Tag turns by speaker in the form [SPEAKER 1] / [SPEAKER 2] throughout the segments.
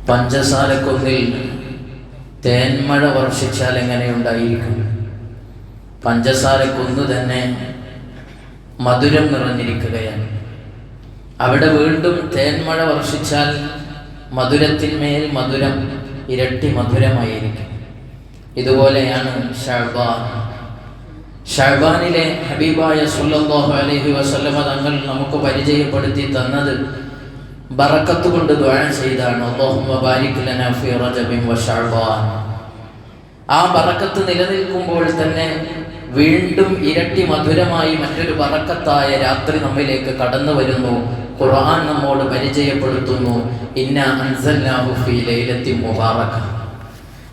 [SPEAKER 1] പഞ്ചസാരക്കൊന്നിൽ തേന്മഴ വർഷിച്ചാൽ എങ്ങനെയുണ്ടായിരിക്കും? പഞ്ചസാരക്കൊന്ന് തന്നെ മധുരം നിറഞ്ഞിരിക്കുകയാണ്. അവിടെ വീണ്ടും തേന്മഴ വർഷിച്ചാൽ മധുരത്തിന്മേൽ മധുരം ഇരട്ടി മധുരമായിരിക്കും. ഇതുപോലെയാണ് ഷഅബാൻ. ഷഅബാനിലെ ഹബീബായ സല്ലല്ലാഹു അലൈഹി വസല്ലമ തങ്ങൾ നമുക്ക് പരിചയപ്പെടുത്തി തന്നത് ബറക്കത്ത് കൊണ്ട് ദുആ ചെയ്താണ്. അല്ലാഹുമ്മ ബാരിക് ലനാ ഫീ റജബിൻ വ ശഅബാൻ. ആ ബറക്കത്ത് നിലനിൽക്കുമ്പോൾ തന്നെ വീണ്ടും ഇരട്ടി മധുരമായി മറ്റൊരു ബറക്കത്തായ രാത്രി നമ്മിലേക്ക് കടന്നു വരുന്നു. ഖുർആൻ നമ്മോട് പരിചയപ്പെടുത്തുന്നു, ഇന്നാ അൻസൽനാഹു ഫീ ലൈലത്തിൻ മുബാറക.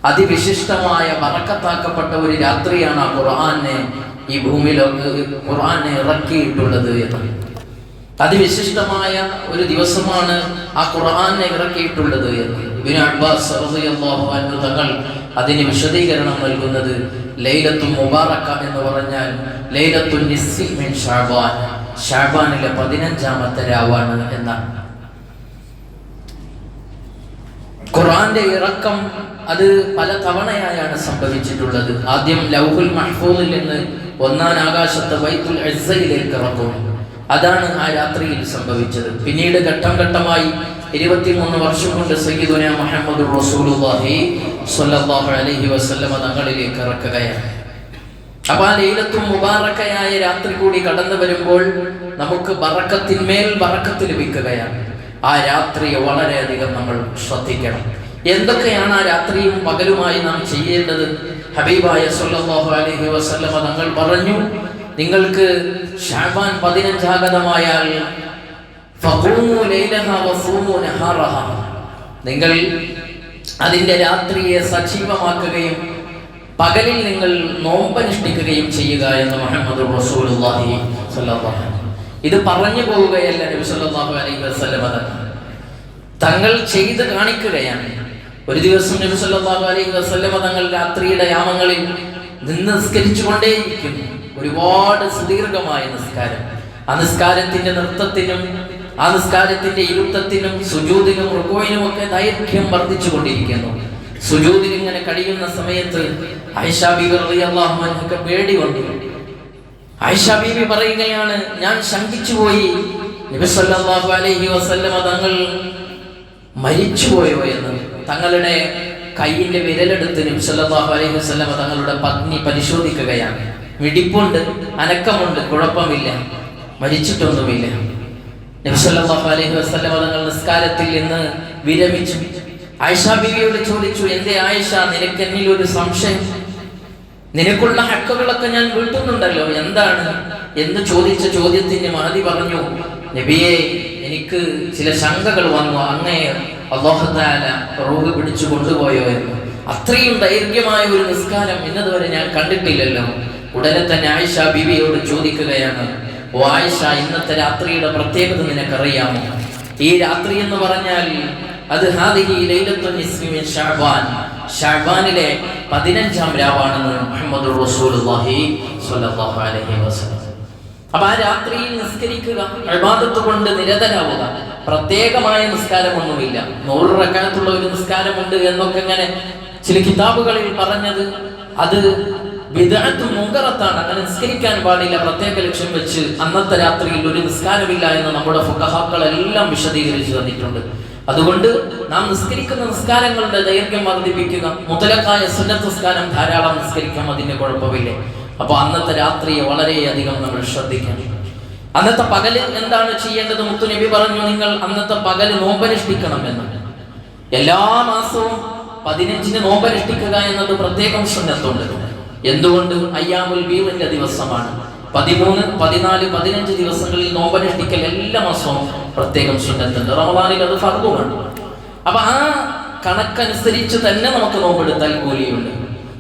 [SPEAKER 1] അതിവിശിഷ്ടമായ ബറക്കത്താക്കപ്പെട്ട ഒരു രാത്രിയാണ് ആ ഖുർആനെ ഈ ഭൂമിയിലൊക്കെ ഖുർആനെ ഇറക്കിയിട്ടുള്ളത് എന്ന്. അതിവിശിഷ്ടമായ ഒരു ദിവസമാണ് ആ ഖുർആനെ ഇറക്കിയിട്ടുള്ളത് എന്ന് ഇബ്നു അബ്ബാസ് റളിയല്ലാഹു അൻഹു തങ്ങൾ അതിന് വിശദീകരണം നൽകുന്നത് ലൈലത്തുൽ മുബാറക എന്ന് പറഞ്ഞാൽ ലൈലത്തുൻ നിസ്ഫി മിൻ ശഅബാൻ, ശഅബാനിലെ 15ാമത്തെ രാവാണ് എന്നാണ്. ഖുർആന്റെ ഇറക്കം അത് പല തവണയായാണ് സംഭവിച്ചിട്ടുള്ളത്. ആദ്യം ലൗഹുൽ മഹ്ഫൂദിൽ നിന്ന് 1ാം ആകാശത്തെ ബൈത്തുൽ ഇസ്സയിലേക്ക് ഇറക്കും. അതാണ് ആ രാത്രിയിൽ സംഭവിച്ചത്. പിന്നീട് ഘട്ടം ഘട്ടമായി 23 വർഷം കൊണ്ട് സയ്യിദുനാ മുഹമ്മദുർ റസൂലുള്ളാഹി സ്വല്ലല്ലാഹു അലൈഹി വസല്ലമ തങ്ങളിലേക്ക് ഇറക്കുകയാണ്. അപ്പോൾ ആ ലൈലത്തുൽ മുബാറകയായ രാത്രി കൂടി കടന്നു വരുമ്പോൾ നമുക്ക് ബറക്കത്തിന്മേൽ ബറക്കത്ത് ലഭിക്കുകയാണ്. ആ രാത്രിയെ വളരെയധികം നമ്മൾ ശ്രദ്ധിക്കണം. എന്തൊക്കെയാണ് ആ രാത്രിയും പകലുമായി നാം ചെയ്യേണ്ടത്? ഹബീബായ സല്ലല്ലാഹു അലൈഹി വസല്ലമ തങ്ങൾ പറഞ്ഞു, നിങ്ങൾക്ക് ശഅബാൻ 15 ഫഖൂമു ലൈലഹാ വസൂമു നഹാറഹാ, നിങ്ങൾ അതിന്റെ രാത്രിയെ സജീവമാക്കുകയും പകലിൽ നിങ്ങൾ നോമ്പനുഷ്ഠിക്കുകയും ചെയ്യുക എന്ന് മുഹമ്മദ് റസൂലുള്ളാഹി സ്വല്ലല്ലാഹു അലൈഹി വസല്ലം. ഇത് പറഞ്ഞു പോവുകയല്ല നബി സല്ലല്ലാഹു അലൈഹി വസല്ലം, തങ്ങൾ ചെയ്ത് കാണിക്കുകയാണ്. ഒരു ദിവസം നബി സല്ലല്ലാഹു അലൈഹി വസല്ലം തങ്ങൾ രാത്രിയുടെ യാമങ്ങളിൽ നിന്ന് നിസ്കരിച്ചുകൊണ്ടേയിരിക്കുന്നു. ഒരുപാട് സുദീർഘമായ നിസ്കാരം. ആ നിസ്കാരത്തിന്റെ നൃത്തത്തിനും ആ നിസ്കാരത്തിന്റെ ഇരുത്തത്തിനും സുജൂദിനും റുകൂഇനും ഒക്കെ ദൈർഘ്യം വർദ്ധിച്ചുകൊണ്ടിരിക്കുന്നു. സുജൂദിൽ ഇങ്ങനെ കഴിയുന്ന സമയത്ത് ആയിഷ ബീവി റളിയല്ലാഹു അൻഹയ്ക്ക് പേടി വന്നു. ആയിഷ ബീവി പറയുകയാണ്, ഞാൻ ശങ്കിച്ചു പോയി, നബി സല്ലല്ലാഹു അലൈഹി വസല്ലമ തങ്ങൾ മരിച്ചുപോയോ എന്ന്. തങ്ങളുടെ കൈയിന്റെ വിരലെടുത്ത് നബി സല്ലല്ലാഹു അലൈഹി വസല്ലമ തങ്ങളുടെ പത്നി പരിശോധിക്കുകയാണ്. മിടിപ്പുണ്ട്, അനക്കമുണ്ട്, കുഴപ്പമില്ല, മരിച്ചിട്ടൊന്നുമില്ല. നബി സല്ലല്ലാഹു അലൈഹി വസല്ലമ തങ്ങൾ നിസ്കാരത്തിൽ നിന്ന് വിരമിച്ചു. ആയിഷ ബീവിയോട് ചോദിച്ചു, എന്തേ ആയിഷ, നിനക്ക് എന്നിൽ ഒരു സംശയം? നിനക്കുള്ള ഹക്കുകളൊക്കെ ഞാൻ വീട്ടുന്നുണ്ടല്ലോ, എന്താണ് എന്ന് ചോദിച്ച ചോദ്യത്തിന് മഹദി പറഞ്ഞു, നബിയെ, എനിക്ക് ചില ശങ്കകൾ വന്നു, അങ്ങേ അല്ലാഹു തആല റൂഹ് പിടിച്ചു കൊണ്ടുപോയോ എന്ന്. അത്രയും ദൈർഘ്യമായ ഒരു നിസ്കാരം ഇന്നതുവരെ ഞാൻ കണ്ടിട്ടില്ലല്ലോ. ഉടനെ തന്നെ ആയിഷ ബീവിയോട് ചോദിക്കുകയാണ്, ഓ ആയിഷ, ഇന്നത്തെ രാത്രിയുടെ പ്രത്യേകത നിനക്കറിയാമോ? ഈ രാത്രി എന്ന് പറഞ്ഞാൽ അത് ഹാദിഹി ലൈലത്തുൻ നിസ്ഫി മിൻ ശഅബാൻ, ശഅബാനിലെ 15ാം രാവാണെന്ന് മുഹമ്മദുർ റസൂലുള്ളാഹി സ്വല്ലല്ലാഹു അലൈഹി വസല്ലം. അപ്പോൾ ആ രാത്രിയിൽ നിസ്കരിക്കുക, ഇബാദത്ത് കൊണ്ട് നിരതരാവുക. പ്രത്യേകമായ നിസ്കാരമൊന്നുമില്ല. 100 റക്അത്തുള്ള ഒരു നിസ്കാരമുണ്ട് എന്നൊക്കെ ഇങ്ങനെ ചില കിതാബുകളിൽ പറഞ്ഞത് അത് ബിദ്അത്തും മുൻകറത്താണ്. അങ്ങനെ നിസ്കരിക്കാൻ പാടില്ല, പ്രത്യേക ലക്ഷ്യം വെച്ച് അന്നത്തെ രാത്രിയിൽ ഒരു നിസ്കാരമില്ല എന്ന് നമ്മുടെ ഫുഖഹാക്കളെല്ലാം വിശദീകരിച്ചു തന്നിട്ടുണ്ട്. അതുകൊണ്ട് നാം നിസ്കരിക്കുന്ന നിസ്കാരങ്ങളുടെ ദൈർഘ്യം വർദ്ധിപ്പിക്കുക. മുതലക്കായ സുന്നത്ത് നിസ്കാരം ധാരാളം നിസ്കരിക്കാം, അതിന്റെ കുഴപ്പമില്ല. അപ്പോൾ അന്നത്തെ രാത്രിയെ വളരെയധികം നമ്മൾ ശ്രദ്ധിക്കണം. അന്നത്തെ പകല് എന്താണ് ചെയ്യേണ്ടത്? മുത്തുനബി പറഞ്ഞു, നിങ്ങൾ അന്നത്തെ പകല് നോമ്പനുഷ്ഠിക്കണം എന്ന്. എല്ലാ മാസവും 15-ന് നോമ്പനുഷ്ഠിക്കുക എന്നത് പ്രത്യേകം സുന്നത്തുണ്ട്. എന്തുകൊണ്ട്? അയ്യാമുൽ ബീദിന്റെ ദിവസമാണ്. 13, 14, 15 ദിവസങ്ങളിൽ നോമ്പനുഷ്ഠിക്കൽ എല്ലാ മാസവും പ്രത്യേകം സുന്നത്തുണ്ട്. റമദാനിൽ അത് ഫർദുമാണ്. അപ്പൊ ആ കണക്കനുസരിച്ച് തന്നെ നമുക്ക് നോമ്പെടുത്താൽ കൂലിയുണ്ട്.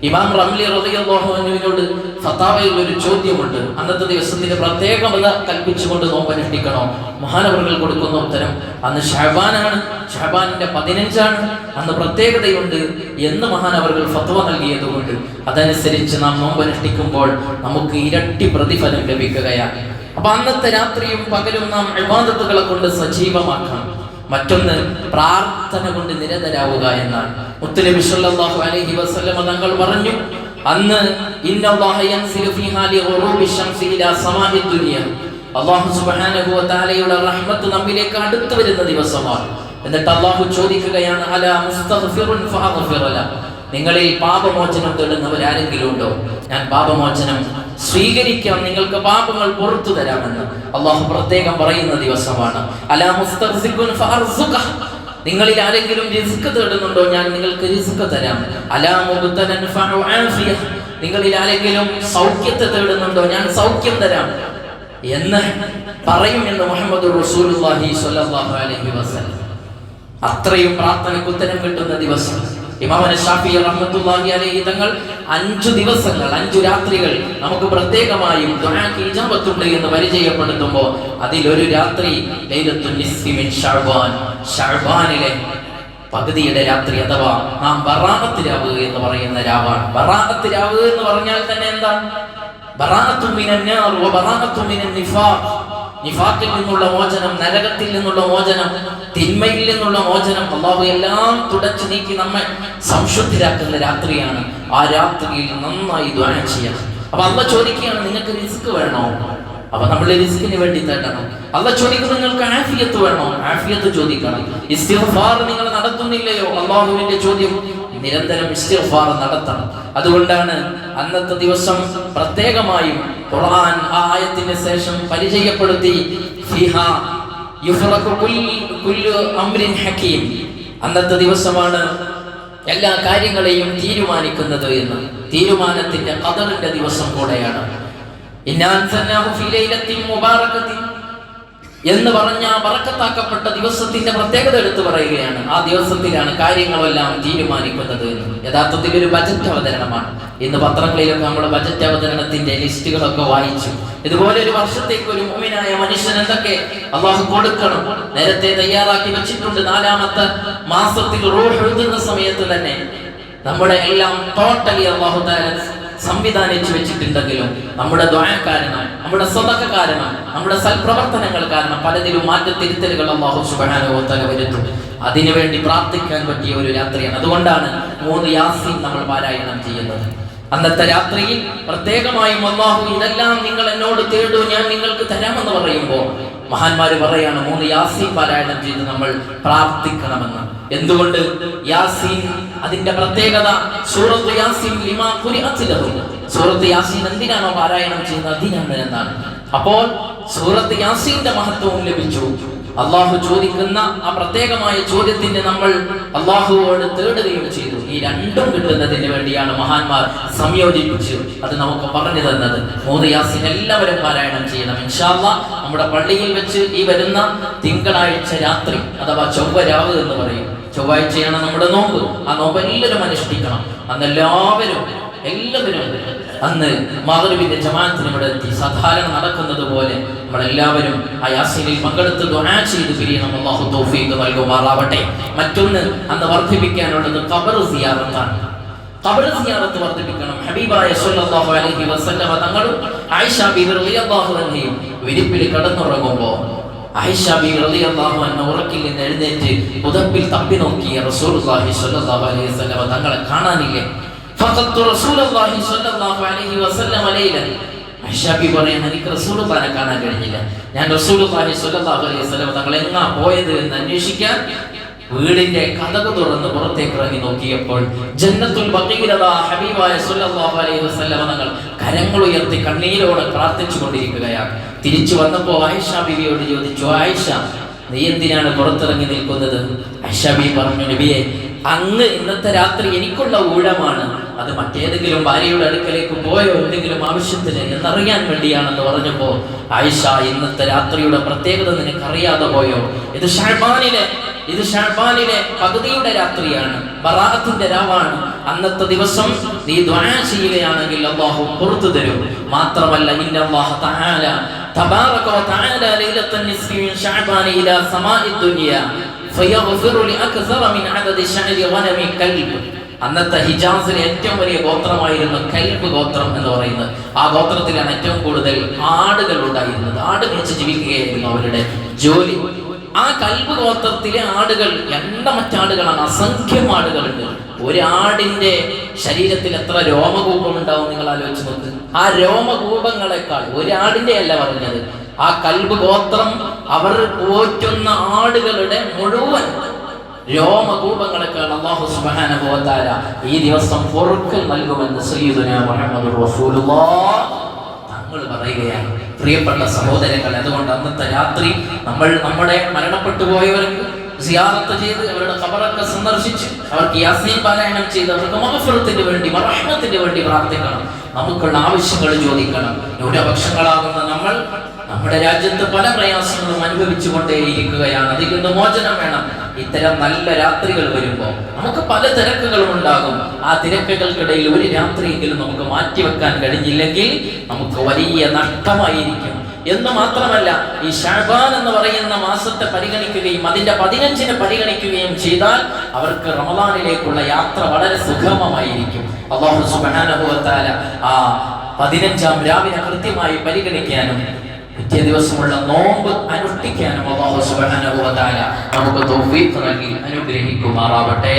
[SPEAKER 1] ഇമാം റംലി റളിയല്ലാഹു അൻഹുവിനോട് ഫതാവയിൽ ഒരു ചോദ്യമുണ്ട്. അന്നത്തെ ദിവസത്തിന്റെ പ്രത്യേകത കൽപ്പിച്ചുകൊണ്ട് നോമ്പനുഷ്ഠിക്കണോ? മഹാനവറുകൾ കൊടുക്കുന്ന ഉത്തരം, അന്ന് ശഅബാനാണ്, ശഅബാനിന്റെ 15 അന്ന് പ്രത്യേകതയുണ്ട് എന്ന് മഹാനവറുകൾ ഫത്വ നൽകിയതുകൊണ്ട് അതനുസരിച്ച് നാം നോമ്പനുഷ്ഠിക്കുമ്പോൾ നമുക്ക് ഇരട്ടി പ്രതിഫലം ലഭിക്കുകയാണ്. അപ്പൊ അന്നത്തെ രാത്രിയും പകലും നാം ഇബാദത്തുകളെ കൊണ്ട് സജീവമാക്കണം. മറ്റൊന്ന് പ്രാർത്ഥന കൊണ്ട് നിരതരാവുക എന്നാണ്. മുത്തുനബി സല്ലല്ലാഹു അലൈഹി വസല്ലം തങ്ങൾ പറഞ്ഞു, അന്ന് ഇന്നല്ലാഹ യൻസിലു ഫീ ഹാലി ഗുറൂബി ശംസി ഇലാ സമാഇ ദുനിയ, അല്ലാഹു സുബ്ഹാനഹു വ തആലയുടെ റഹ്മത്ത് നമ്മിലേക്ക് അടുത്തു വരുന്ന ദിവസമാണ്. എന്നിട്ട് അല്ലാഹു ചോദിക്കുകയാണ്, അലാ മുസ്തഗ്ഫിറുൻ ഫഅഗ്ഫിറ ലഹ, നിങ്ങളിൽ പാപമോചനം തേടുന്നവരാരെങ്കിലും ഉണ്ടോ? ഞാൻ പാപമോചനം സ്വീകരിക്കാം, നിങ്ങൾക്ക് പാപങ്ങൾ പുറത്തു തരാമെന്ന് അല്ലാഹു പ്രത്യേകം പറയുന്ന ദിവസമാണ്. അലാ മുസ്തഗ്ഫിറുൻ ഫഅർസുഖ, നിങ്ങളിൽ ആരെങ്കിലും റിസ്ക് തേടുന്നുണ്ടോ? ഞാൻ നിങ്ങൾക്ക് റിസ്ക് തരാം. അലാ മുബ്തലൻ ഫഅആഫിയ, നിങ്ങളിൽ ആരെങ്കിലും സൗഖ്യത്തെ തേടുന്നുണ്ടോ? ഞാൻ സൗഖ്യം തരാം എന്ന് പറയുമെന്ന് മുഹമ്മദ് റസൂലുള്ളാഹി സ്വല്ലല്ലാഹു അലൈഹി വസല്ലം. അത്രയും പ്രാർത്ഥനയ്ക്ക് ഉത്തരം കിട്ടുന്ന ദിവസം. ഇമാം ശാഫിഈ റഹ്മത്തുള്ളാഹി അലൈഹി തങ്ങൾ 5 ദിവസങ്ങൾ 5 രാത്രികൾ നമുക്ക് പ്രത്യേകമായും ദുആക്ക് ഇജാബത്തുണ്ട് എന്ന് പരിചയപ്പെടുത്തുമ്പോൾ അതിലൊരു രാത്രി ലൈലത്തുൻ നിസ്ഫി മിൻ ശഅബാൻ, ശഅബാനിലെ പകുതിയുടെ രാത്രി അഥവാ നാം ബറാഅത്ത് രാവ് എന്ന് പറയുന്ന രാവാണ്. ബറാഅത്ത് രാവ് എന്ന് പറഞ്ഞാൽ തന്നെ എന്താണ്? ബറാഅത്തു മിനൻ നാർ വ ബറാഅത്തു മിനൻ നിഫാഖ്, നിഫാഖിൽ നിന്നുള്ള മോചനം, നരകത്തിൽ നിന്നുള്ള മോചനം, തിന്മയിൽ നിന്നുള്ള മോചനം. അല്ലാഹു എല്ലാം തുടച്ചു നീക്കി നമ്മെ സംശുദ്ധരാക്കുന്ന രാത്രിയാണ്. ആ രാത്രിയിൽ നന്നായി ദുആ ചെയ്യാം. അപ്പൊ അല്ലാഹു ചോദിക്കുകയാണ്, നിങ്ങൾക്ക് റിസ്ക് വേണോ? അപ്പൊ നമ്മൾ റിസ്കിന് വേണ്ടി തേടണം. അല്ലാഹു ചോദിക്കുന്നു, നിങ്ങൾക്ക് ആഫിയത്ത് വേണോ? ആഫിയത്ത് ചോദിക്കണം. ഇസ്തിഗ്ഫാർ നിങ്ങൾ നടത്തുന്നില്ലയോ? അല്ലാഹുവിന്റെ ചോദ്യം, നിരന്തരം ഇസ്തിഗ്ഫാർ നടത്തണം. അതുകൊണ്ടാണ് അന്നത്തെ ദിവസം പ്രത്യേകമായും ഖുർആൻ ആ ആയത്തിന് ശേഷം പരിചയപ്പെടുത്തി, ഫിഹാ യുഫ്റഖു കുല്ലു അംരിൻ ഹകീം, അന്നത്തെ ദിവസമാണ് എല്ലാ കാര്യങ്ങളെയും തീരുമാനിക്കുന്നത് എന്ന്. തീരുമാനത്തിന്റെ ഖദറിന്റെ ദിവസം കൂടെയാണ്. ഇന്നാ അൻസൽനാഹു ഫീ ലൈലത്തിൻ മുബാറകത്തിൻ എന്ന് പറഞ്ഞ ബറക്കത്താക്കപ്പെട്ട ദിവസത്തിന്റെ പ്രത്യേകത എടുത്തു പറയുകയാണ്. ആ ദിവസത്തിലാണ് കാര്യങ്ങളെല്ലാം തീരുമാനിക്കുന്നത് എന്ന്. യഥാർത്ഥത്തിൽ ഒരു ബജറ്റ് അവതരണമാണ്. ഇന്ന് പത്രങ്ങളിലൊക്കെ നമ്മൾ ബജറ്റ് അവതരണത്തിന്റെ ലിസ്റ്റുകളൊക്കെ വായിച്ചു. ഇതുപോലെ ഒരു വർഷത്തേക്ക് ഒരു മുഅ്മിനായ മനുഷ്യൻ എന്തൊക്കെ അല്ലാഹു കൊടുക്കണം നേരത്തെ തയ്യാറാക്കി വെച്ചിട്ടുണ്ട്. 4ാമത്തെ മാസത്തിൽ റൂഹ് എഴുതുന്ന സമയത്ത് തന്നെ നമ്മുടെ എല്ലാം ടോട്ടലി അല്ലാഹു തആല സംവിധാനിച്ചു വെച്ചിട്ടുണ്ടെങ്കിലും നമ്മുടെ ദുആ കാരണം, നമ്മുടെ സദഖ കാരണം, നമ്മുടെ സൽപ്രവർത്തനങ്ങൾ കാരണം പലതിലും മാറ്റത്തിരുത്തലുകൾ അല്ലാഹു സുബ്ഹാനഹു വ തആല വരുത്തും. അതിനുവേണ്ടി പ്രാർത്ഥിക്കാൻ പറ്റിയ ഒരു രാത്രിയാണ്. അതുകൊണ്ടാണ് 3 യാസീൻ നമ്മൾ പാരായണം ചെയ്യുന്നത്. അന്നത്തെ രാത്രിയിൽ പ്രത്യേകമായും അല്ലാഹു ഇതെല്ലാം നിങ്ങൾ എന്നോട് തേടൂ, ഞാൻ നിങ്ങൾക്ക് തരാമെന്ന് പറയുമ്പോൾ മഹാന്മാര് പറയാണ് 3 യാസീൻ പാരായണം ചെയ്ത് നമ്മൾ പ്രാർത്ഥിക്കണമെന്ന്. എന്തുകൊണ്ട് യാസീൻ? അതിന്റെ പ്രത്യേകത സൂറത്ത് യാസീൻ ലിമാ ഖുരിഅത് ലഹു, സൂറത്ത് യാസീൻ എന്തിനാണോ പാരായണം ചെയ്യുന്നത് അതിനാണ് എന്നാണ്. അപ്പോൾ സൂറത്ത് യാസീന്റെ മഹത്വവും ലഭിച്ചു. അല്ലാഹു ചോദിക്കുന്ന ആ പ്രത്യേകമായ ചോദ്യത്തിന് നമ്മൾ അല്ലാഹുവോട് തേടുകയും ചെയ്തു. ഈ രണ്ടും കിട്ടുന്നതിന് വേണ്ടിയാണ് മഹാന്മാർ സംയോജിപ്പിച്ച് അത് നമുക്ക് പറഞ്ഞു തന്നത്. 3 യാസീൻ എല്ലാവരും പാരായണം ചെയ്യണം ഇൻഷാ അല്ലാഹ്. നമ്മുടെ പള്ളിയിൽ വെച്ച് ഈ വരുന്ന തിങ്കളാഴ്ച രാത്രി അഥവാ ചൊവ്വ രാവ് എന്ന് പറയും, ചൊവ്വാഴ്ചയാണ് നമ്മുടെ നോമ്പ്. ആ നോമ്പ് എല്ലാവരും അനുഷ്ഠിക്കണം. അന്ന് എല്ലാവരും അന്ന് മഗ്‌രിബിന്റെ ജമാഅത്തിന് ഇവിടെ എത്തി സാധാരണ നടക്കുന്നത് പോലെ നമ്മളെല്ലാവരും ആ യാസീനിൽ പങ്കെടുത്ത് ദുആ ചെയ്ത് പിരിയണം. അല്ലാഹു തൗഫീഖ് നൽകുമാറാവട്ടെ. മറ്റൊന്ന് അന്ന് വർദ്ധിപ്പിക്കാനുള്ളത് ഖബർ സിയാറത്താണ്. ഖബർ സിയാറത്ത് വർദ്ധിപ്പിക്കണം. ഹബീബായ സ്വല്ലല്ലാഹു അലൈഹി വസല്ലം തങ്ങളും ആയിഷ ബിബി റളിയല്ലാഹു അൻഹയും വിരിപ്പിൽ കിടന്നുറങ്ങുമ്പോൾ ആയിഷ ബിബി റളിയല്ലാഹു അൻഹ ഉറക്കിൽ നിന്ന് എഴുന്നേറ്റ് പുതപ്പിൽ തപ്പി നോക്കിയ റസൂലുള്ളാഹി സ്വല്ലല്ലാഹു അലൈഹി വസല്ലം തങ്ങളെ കാണാനില്ലേ? ഫഖത്തു റസൂലുള്ളാഹി സ്വല്ലല്ലാഹു അലൈഹി വസല്ലം ലൈലൻ, ആയിഷ ബിബി പറയുന്നു, എനിക്ക് റസൂലുള്ളാഹിനെ കാണാൻ കഴിഞ്ഞില്ല. ഞാൻ റസൂലുള്ളാഹി സ്വല്ലല്ലാഹു അലൈഹി വസല്ലം തങ്ങൾ എങ്ങാ പോയത് എന്ന് അന്വേഷിക്കാൻ വീടിന്റെ കതക് തുറന്ന് പുറത്തേക്ക് ഇറങ്ങി നോക്കിയപ്പോൾ ജന്നത്തുൽ ബഖീലതാ ഹബീബായ സ്വല്ലല്ലാഹു അലൈഹി വസല്ലം തങ്ങൾ കരങ്ങൾ ഉയർത്തി കണ്ണീരോടെ പ്രാർത്ഥിച്ചു കൊണ്ടിരിക്കുകയാണ്. തിരിച്ചു വന്നപ്പോൾ ആയിഷ ബിബിയോട് ചോദിച്ചു, ആയിഷ നീ എന്തിനാണ് പുറത്തിറങ്ങി നിൽക്കുന്നത്? ആയിഷ ബിബി പറഞ്ഞു, നബിയെ അങ്ങ് ഇന്നത്തെ രാത്രി എനിക്കുള്ള ഊഴമാണ്, അത് മറ്റേതെങ്കിലും ഭാര്യയുടെ അടുക്കലേക്ക് പോയോ എന്തെങ്കിലും ആവശ്യത്തിന് എന്നറിയാൻ വേണ്ടിയാണെന്ന് പറഞ്ഞപ്പോ ആയിഷ ഇന്നത്തെ രാത്രിയുടെ പ്രത്യേകത നിനക്കറിയാതെ പോയോ? ഇത് ഷഅബാനിലെ പകുതിയുടെ രാത്രിയാണ്, ബറാഅത്തിന്റെ രാവാണ്. അന്നത്തെ ദിവസം നീ ദുആ ചെയ്യുകയാണെങ്കിൽ അല്ലാഹു പുറത്തു തരും. മാത്രമല്ല ഇന്നല്ലാഹ തആല തബാറക വ തആല ലൈലത്തുൻ നിസ്ഫി മിൻ ശഅബാൻ ഇലാ സമാഇ ദുനിയ ഫയഗ്ഫിറു ലിഅക്സറ മിൻ അദദി ശഅരി ഗനമി കൽബ്. അന്നത്തെ ഹിജാസിലെ ഏറ്റവും വലിയ ഗോത്രമായിരുന്നു കൽബ് ഗോത്രം എന്ന് പറയുന്നത്. ആ ഗോത്രത്തിലാണ് ഏറ്റവും കൂടുതൽ ആടുകൾ ഉണ്ടായിരുന്നത്. ആട് മേച്ച് ജീവിക്കുകയായിരുന്നു അവരുടെ ജോലി. ആ കൽബ് ഗോത്രത്തിലെ ആടുകൾ എണ്ണമറ്റാടുകളാണ്, അസംഖ്യം ആടുകളുണ്ട്. ഒരാടിന്റെ ശരീരത്തിൽ എത്ര രോമകൂപം ഉണ്ടാവും നിങ്ങൾ ആലോചിച്ച് നോക്ക്. ആ രോമകൂപങ്ങളെക്കാൾ, ഒരാടിന്റെ അല്ല പറഞ്ഞത്, ആ കൽബ് ഗോത്രം അവർ പോറ്റുന്ന ആടുകളുടെ മുഴുവൻ രോമകൂപങ്ങളെക്കാൾ അല്ലാഹു സുബ്ഹാനഹു വ തആല ഈ ദിവസം പൊറുക്കൽ നൽകുമെന്ന് സയ്യിദുനാ മുഹമ്മദുർ റസൂലുള്ളാഹ് തങ്ങൾ പറയുകയാണ്. പ്രിയപ്പെട്ട സഹോദരങ്ങൾ, അതുകൊണ്ട് അന്നത്തെ രാത്രി നമ്മൾ നമ്മുടെ മരണപ്പെട്ടു പോയവർക്ക് സിയാറത്ത് ചെയ്ത് അവരുടെ ഖബറൊക്കെ സന്ദർശിച്ച് അവർക്ക് യാസീൻ പാരായണം ചെയ്ത് അവർക്ക് മഗ്ഫിറത്തിന് വേണ്ടി, റഹ്മത്തിന് വേണ്ടി പ്രാർത്ഥിക്കണം. നമുക്കുള്ള ആവശ്യങ്ങൾ ചോദിക്കണം. ന്യൂനപക്ഷങ്ങളാകുന്ന നമ്മൾ നമ്മുടെ രാജ്യത്ത് പല പ്രയാസങ്ങളും അനുഭവിച്ചു കൊണ്ടേയിരിക്കുകയാണ്. അതിൽ നിന്ന് മോചനം വേണം. ഇത്തരം നല്ല രാത്രികൾ വരുമ്പോൾ നമുക്ക് പല തിരക്കുകളും ഉണ്ടാകും. ആ തിരക്കുകൾക്കിടയിൽ ഒരു രാത്രിയെങ്കിലും നമുക്ക് മാറ്റിവെക്കാൻ കഴിഞ്ഞില്ലെങ്കിൽ നമുക്ക് വലിയ നഷ്ടമായിരിക്കും. എന്ന് മാത്രമല്ല, ഈ ശഅബാൻ എന്ന് പറയുന്ന മാസത്തെ പരിഗണിക്കുകയും അതിന്റെ 15-ന് പരിഗണിക്കുകയും ചെയ്താൽ അവർക്ക് റമദാനിലേക്കുള്ള യാത്ര വളരെ സുഗമമായിരിക്കും. അല്ലാഹു സുബ്ഹാനഹു വ തആല ആ 15-ാം രാവിനെ കൃത്യമായി പരിഗണിക്കാനും പിറ്റേ ദിവസമുള്ള നോമ്പ് അനുഷ്ഠിക്കാനും അല്ലാഹു സുബ്ഹാനഹു വ തആല നമുക്ക് തൗഫീഖ് നൽകി അനുഗ്രഹിക്കുമാറാവട്ടെ.